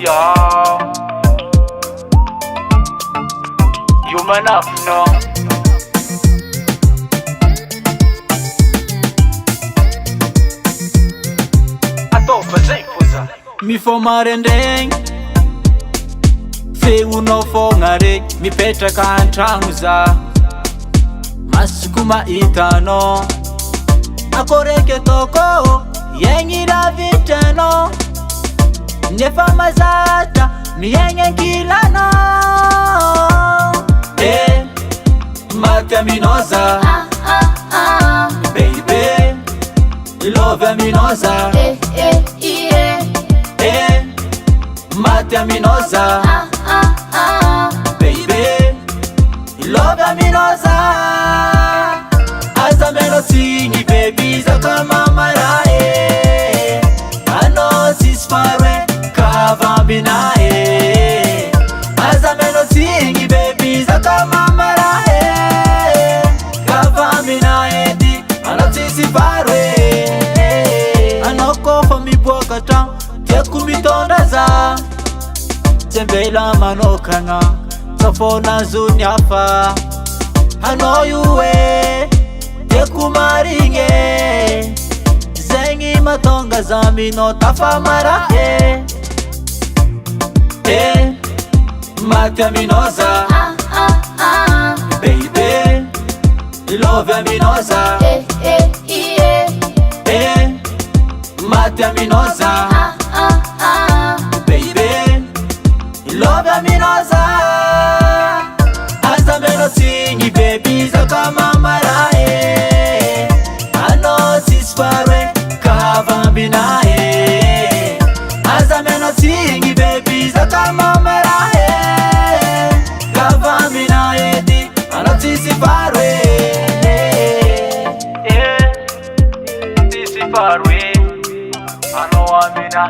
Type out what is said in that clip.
Yo, you man up, no. Mi fomarendeng fe uno fongare mi petra kantranguza masukuma itano akoreke toko yengi la vitano nefa mazata mi yengi kilano mate minoza baby love minoza mate minoza baby love minoza as a melody baby zaka mama rae ano sisfare kava binae as a melody baby zaka mama rae kava binae di ano sisfare anoko fami bokata kumitondaza Zembela manokana Safona zunyafa Hano yuwe Tekumaringe Zengi matonga zamino tafamara Mate minoza Baby Love minoza Mate minoza love minoza as a melody baby zaka mama rae ano sisfare kava binae as a melody baby zaka mama rae kava binae di ano sisfare sisfare ano amina